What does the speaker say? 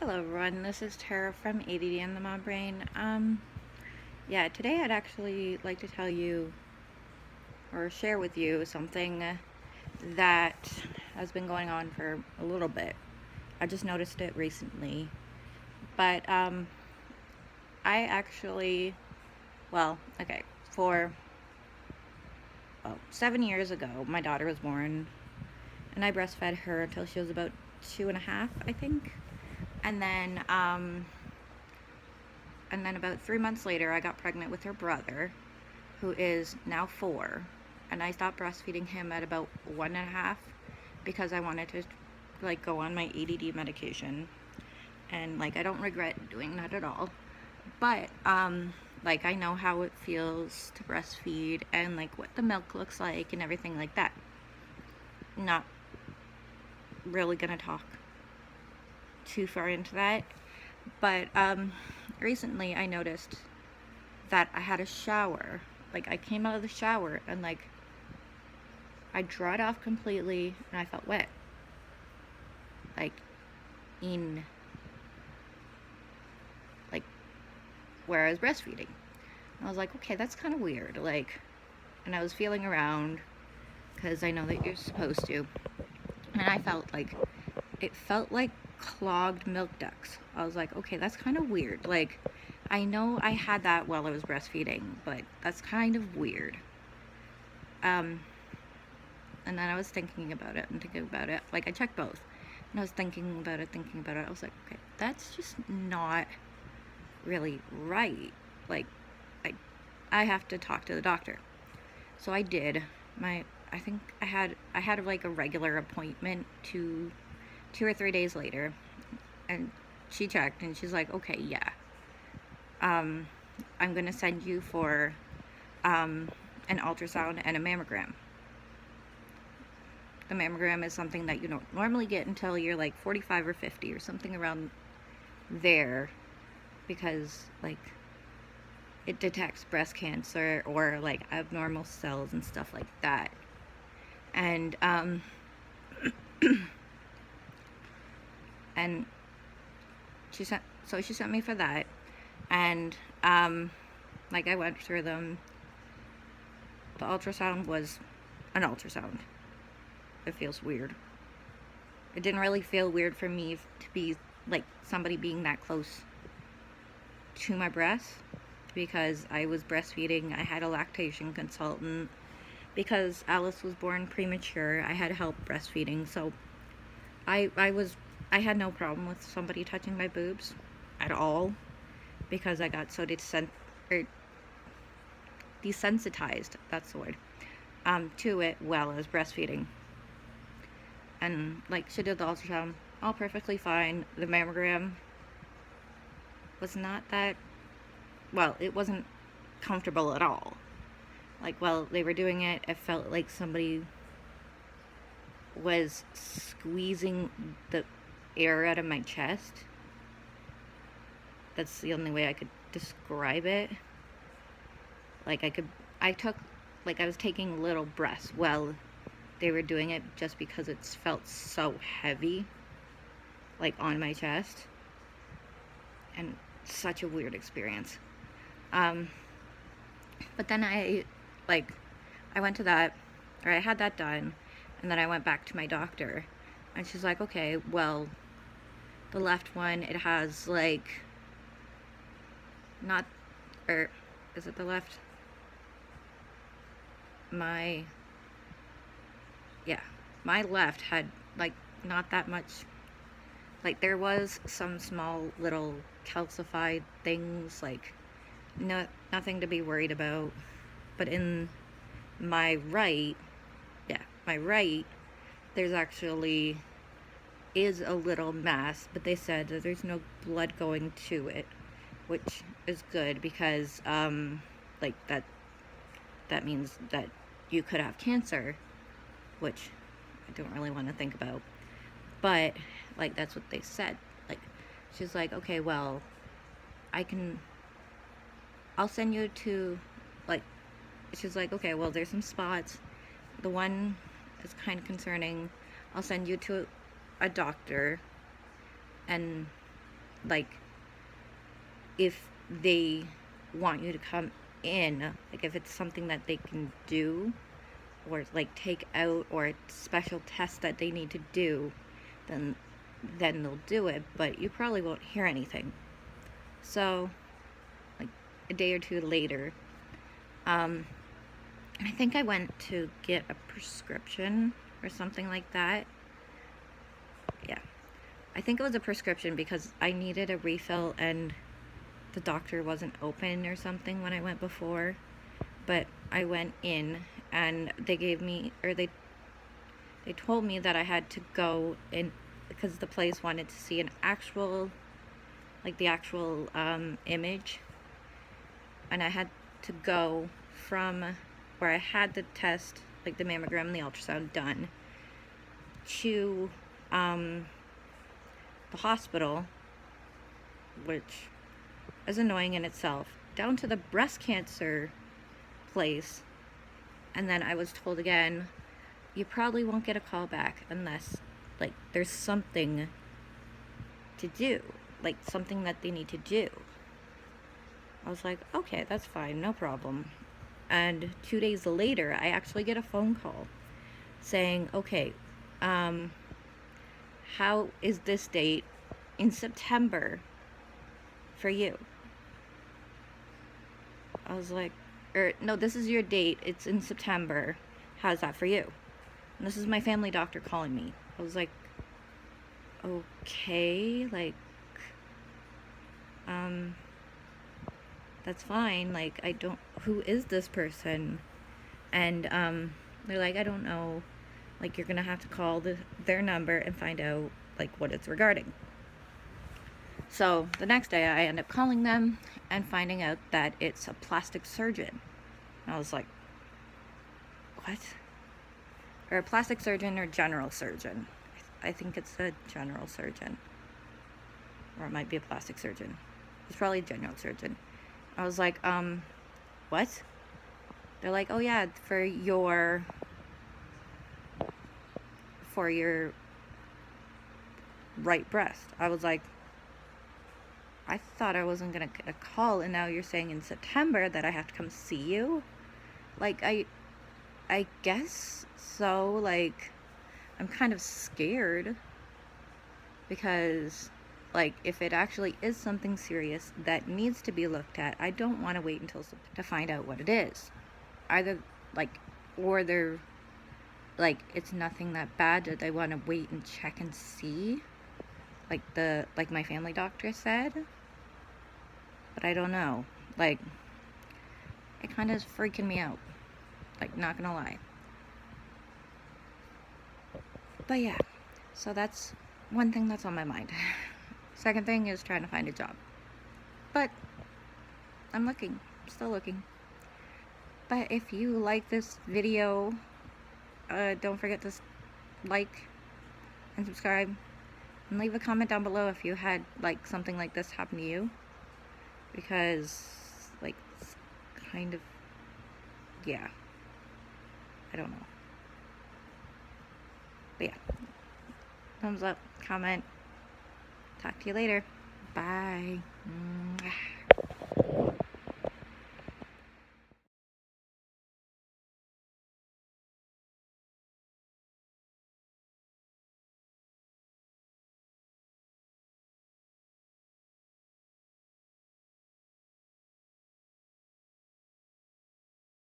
Hello everyone, this is Tara from ADD and the Mom Brain. Yeah, today I'd actually like to tell you or share with you something that has been going on for a little bit. I just noticed it recently. But I actually, okay, for 7 years ago, my daughter was born, and I breastfed her until she was about 2.5, I think. And then about 3 months later, I got pregnant with her brother, who is now 4. And I stopped breastfeeding him at about 1.5 because I wanted to go on my ADD medication. And I don't regret doing that at all. But I know how it feels to breastfeed and what the milk looks like and everything like that. Not really gonna talk too far into that. But recently I noticed that I had a shower. I came out of the shower and I dried off completely and I felt wet. In where I was breastfeeding. And I was like, okay, that's kind of weird. And I was feeling around because I know that you're supposed to. And I felt it felt like clogged milk ducts. I was like, okay, that's kind of weird. I know I had that while I was breastfeeding, but that's kind of weird. And then I was thinking about it and thinking about it. I checked both. And I was thinking about it. I was like, okay, that's just not really right. I have to talk to the doctor. So I did. I think I had a regular appointment 2 or 3 days later, and she checked and she's like, okay, yeah, I'm gonna send you for an ultrasound and a mammogram. The mammogram is something that you don't normally get until you're 45 or 50 or something around there, because it detects breast cancer or abnormal cells and stuff like that. And and she sent me for that. And I went through them. The ultrasound was an ultrasound. It feels weird. It didn't really feel weird for me to be somebody being that close to my breast, because I was breastfeeding. I had a lactation consultant. Because Alice was born premature, I had help breastfeeding. So I had no problem with somebody touching my boobs at all, because I got so desensitized, that's the word, to it while I was breastfeeding. And she did the ultrasound, all perfectly fine. The mammogram was not that, it wasn't comfortable at all. While they were doing it, it felt like somebody was squeezing the air out of my chest. That's the only way I could describe it. I was taking little breaths while they were doing it, just because it felt so heavy, on my chest. And such a weird experience. But then I went to that, or I had that done, and then I went back to my doctor, and she's like, okay, well, the left one, it has not, or is it the left? My left had not that much, there was some small little calcified things, nothing to be worried about. But in my right, there's actually is a little mass, but they said that there's no blood going to it, which is good, because that means that you could have cancer, which I don't really want to think about. But that's what they said. She's like, okay, well, I'll send you to she's like, okay, well, there's some spots. The one is kind of concerning. I'll send you to a doctor, and like, if they want you to come in, like if it's something that they can do, or like take out, or a special test that they need to do, then they'll do it, but you probably won't hear anything. So, like a day or two later, I think I went to get a prescription or something like that. Yeah, I think it was a prescription because I needed a refill and the doctor wasn't open or something when I went before. But I went in and they gave me, or they told me that I had to go in because the place wanted to see an actual, like the actual image, and I had to go from where I had the test, like the mammogram and the ultrasound done, to the hospital, which is annoying in itself, down to the breast cancer place, and then I was told again, you probably won't get a call back unless, like, there's something to do, like something that they need to do. I was like, okay, that's fine, no problem. And 2 days later, I actually get a phone call saying, okay, how is this date in September for you? I was like, no, this is your date, it's in September, how's that for you? And this is my family doctor calling me. I was like, okay, like, that's fine, like, I don't, who is this person? And they're like, I don't know, like, you're gonna have to call their number and find out, like, what it's regarding. So the next day I end up calling them and finding out that it's a plastic surgeon. And I was like, what? Or a plastic surgeon or general surgeon. I think it's a general surgeon, or it might be a plastic surgeon. It's probably a general surgeon. I was like, what? They're like, oh yeah, for your right breast. I was like, I thought I wasn't gonna get a call, and now you're saying in September that I have to come see you? Like, I guess so. Like, I'm kind of scared because, like, if it actually is something serious that needs to be looked at, I don't want to wait until to find out what it is. Either, like, or they're, like, it's nothing that bad that they want to wait and check and see, like my family doctor said. But I don't know. Like, it kind of is freaking me out. Like, not gonna lie. But yeah, so that's one thing that's on my mind. Second thing is trying to find a job. But I'm looking, still looking. But if you like this video, don't forget to like and subscribe, and leave a comment down below if you had, like, something like this happen to you, because, like, it's kind of, yeah, I don't know. But yeah, thumbs up, comment, talk to you later, bye. Mwah.